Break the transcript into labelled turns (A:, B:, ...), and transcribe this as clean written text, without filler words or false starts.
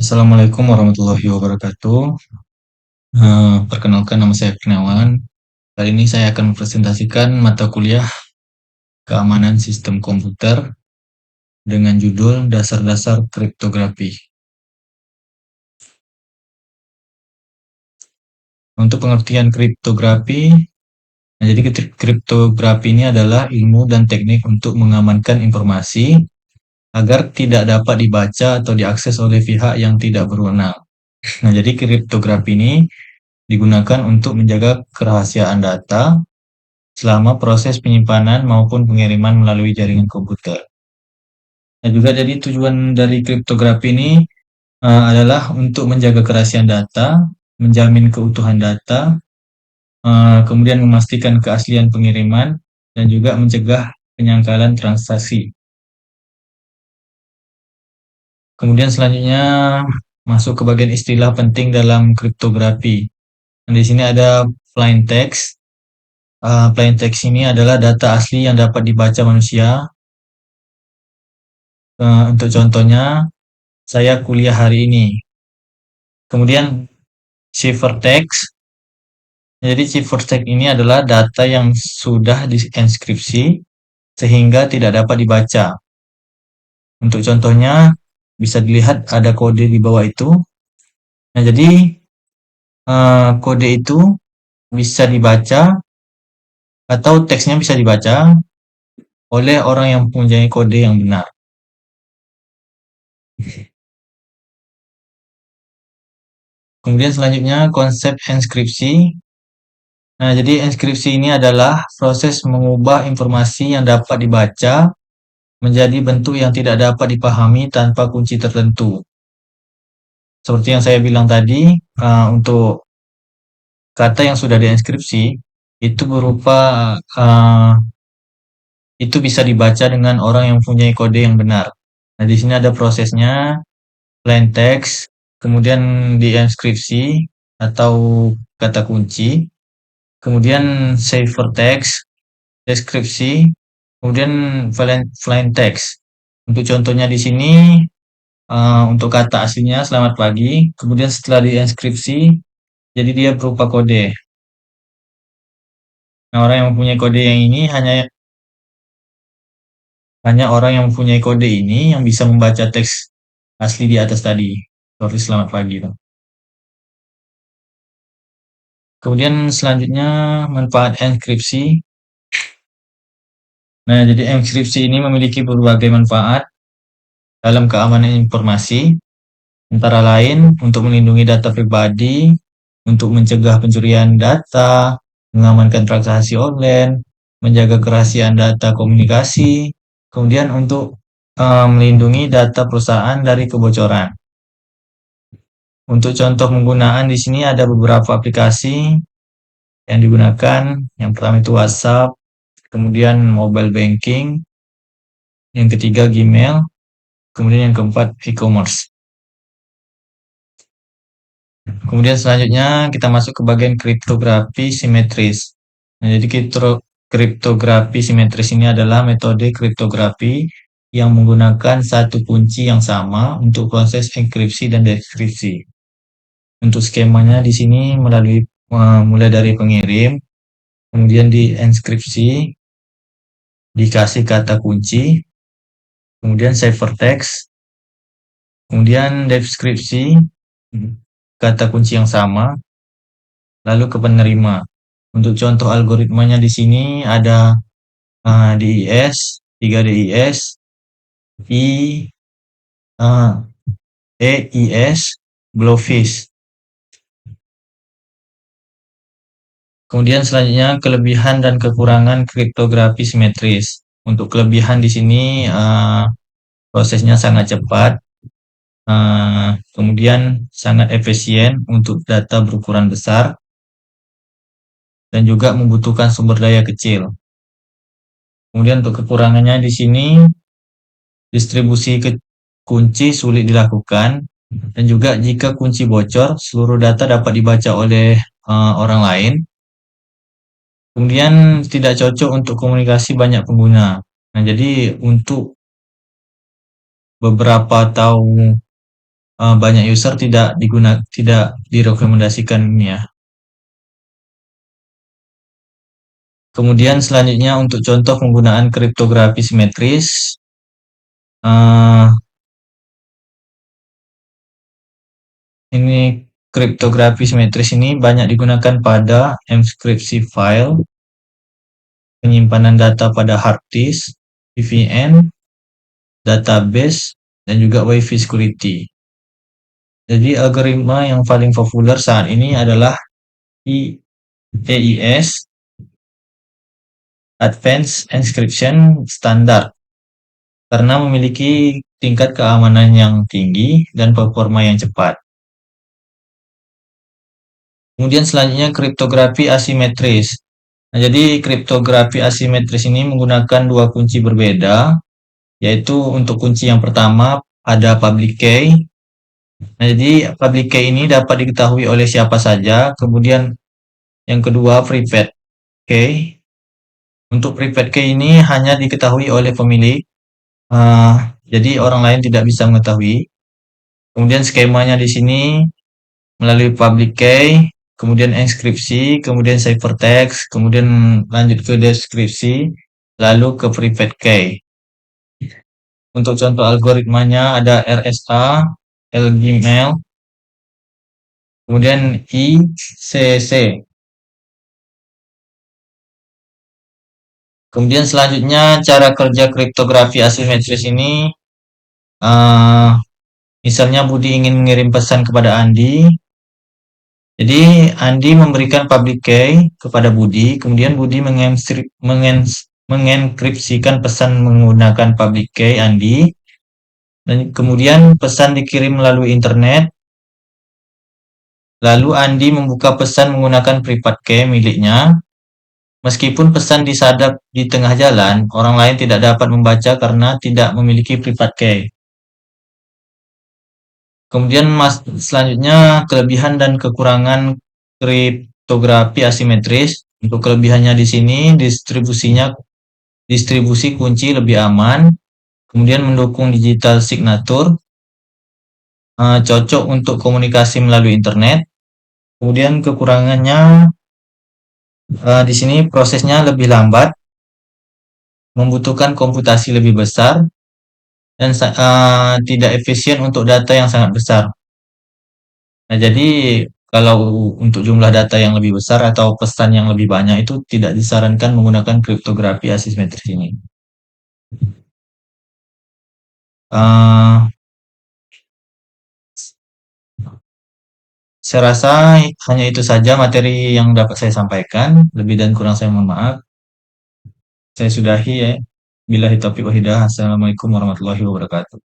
A: Assalamualaikum warahmatullahi wabarakatuh. Perkenalkan nama saya Kurniawan. Kali ini saya akan mempresentasikan mata kuliah Keamanan Sistem Komputer dengan judul Dasar-dasar Kriptografi. Untuk pengertian kriptografi, jadi kriptografi ini adalah ilmu dan teknik untuk mengamankan informasi agar tidak dapat dibaca atau diakses oleh pihak yang tidak berwenang. Nah, jadi kriptografi ini digunakan untuk menjaga kerahasiaan data selama proses penyimpanan maupun pengiriman melalui jaringan komputer. Nah, juga jadi tujuan dari kriptografi ini adalah untuk menjaga kerahasiaan data, menjamin keutuhan data, kemudian memastikan keaslian pengiriman, dan juga mencegah penyangkalan transaksi. Kemudian selanjutnya masuk ke bagian istilah penting dalam kriptografi. Nah, di sini ada plain text. Plain text ini adalah data asli yang dapat dibaca manusia. Untuk contohnya, saya kuliah hari ini. Kemudian ciphertext. Jadi ciphertext ini adalah data yang sudah dienkripsi sehingga tidak dapat dibaca. Untuk contohnya bisa dilihat ada kode di bawah itu. Nah, jadi kode itu bisa dibaca atau teksnya bisa dibaca oleh orang yang mempunyai kode yang benar. Kemudian selanjutnya konsep enskripsi. Nah, jadi enskripsi ini adalah proses mengubah informasi yang dapat dibaca menjadi bentuk yang tidak dapat dipahami tanpa kunci tertentu. Seperti yang saya bilang tadi, untuk kata yang sudah dienkripsi itu berupa itu bisa dibaca dengan orang yang mempunyai kode yang benar. Nah, di sini ada prosesnya, plain text, kemudian dienkripsi atau kata kunci, kemudian ciphertext, deskripsi, kemudian plain text. Untuk contohnya di sini, untuk kata aslinya selamat pagi, kemudian setelah dienkripsi, jadi dia berupa kode. Nah, orang yang mempunyai kode yang ini hanya orang yang mempunyai kode ini yang bisa membaca teks asli di atas tadi. Seperti selamat pagi. Kemudian selanjutnya manfaat enkripsi. Nah, jadi enkripsi ini memiliki berbagai manfaat dalam keamanan informasi, antara lain untuk melindungi data pribadi, untuk mencegah pencurian data, mengamankan transaksi online, menjaga kerahasiaan data komunikasi, kemudian untuk melindungi data perusahaan dari kebocoran. Untuk contoh penggunaan di sini ada beberapa aplikasi yang digunakan. Yang pertama itu WhatsApp, kemudian mobile banking, yang ketiga Gmail, kemudian yang keempat e-commerce. Kemudian selanjutnya kita masuk ke bagian kriptografi simetris. Nah, jadi kriptografi simetris ini adalah metode kriptografi yang menggunakan satu kunci yang sama untuk proses enkripsi dan dekripsi. Untuk skemanya di sini mulai dari pengirim, kemudian dienkripsi, dikasih kata kunci, kemudian ciphertext, kemudian deskripsi, kata kunci yang sama, lalu ke penerima. Untuk contoh algoritmanya di sini ada DIS, 3DIS, I, EIS, Blowfish. Kemudian selanjutnya kelebihan dan kekurangan kriptografi simetris. Untuk kelebihan di sini prosesnya sangat cepat, kemudian sangat efisien untuk data berukuran besar, dan juga membutuhkan sumber daya kecil. Kemudian untuk kekurangannya di sini distribusi kunci sulit dilakukan, dan juga jika kunci bocor, seluruh data dapat dibaca oleh orang lain. Kemudian tidak cocok untuk komunikasi banyak pengguna. Nah, jadi untuk beberapa atau banyak user tidak direkomendasikan ini ya. Kemudian selanjutnya untuk contoh penggunaan kriptografi simetris, eh, ini kriptografi simetris ini banyak digunakan pada enkripsi file, penyimpanan data pada hard disk, VPN, database, dan juga WiFi security. Jadi algoritma yang paling populer saat ini adalah AES, Advanced Encryption Standard, karena memiliki tingkat keamanan yang tinggi dan performa yang cepat. Kemudian selanjutnya kriptografi asimetris. Nah, jadi kriptografi asimetris ini menggunakan dua kunci berbeda, yaitu untuk kunci yang pertama ada public key. Nah, jadi public key ini dapat diketahui oleh siapa saja. Kemudian yang kedua private key. Untuk private key ini hanya diketahui oleh pemilik, jadi orang lain tidak bisa mengetahui. Kemudian skemanya di sini melalui public key, kemudian enkripsi, kemudian ciphertext, kemudian lanjut ke deskripsi, lalu ke private key. Untuk contoh algoritmanya ada RSA, LGML, kemudian ICC. Kemudian selanjutnya cara kerja kriptografi asimetris ini, misalnya Budi ingin mengirim pesan kepada Andi. Jadi Andi memberikan public key kepada Budi, kemudian Budi mengenkripsikan pesan menggunakan public key Andi, dan kemudian pesan dikirim melalui internet. Lalu Andi membuka pesan menggunakan private key miliknya. Meskipun pesan disadap di tengah jalan, orang lain tidak dapat membaca karena tidak memiliki private key. Kemudian selanjutnya kelebihan dan kekurangan kriptografi asimetris. Untuk kelebihannya di sini distribusi kunci lebih aman, kemudian mendukung digital signature, cocok untuk komunikasi melalui internet. Kemudian kekurangannya di sini prosesnya lebih lambat, membutuhkan komputasi lebih besar, dan tidak efisien untuk data yang sangat besar. Nah, jadi kalau untuk jumlah data yang lebih besar atau pesan yang lebih banyak itu tidak disarankan menggunakan kriptografi asimetris ini. Saya rasa hanya itu saja materi yang dapat saya sampaikan. Lebih dan kurang saya mohon maaf. Saya sudahi ya. Billahi taufiq wa hidayah. Assalamualaikum warahmatullahi wabarakatuh.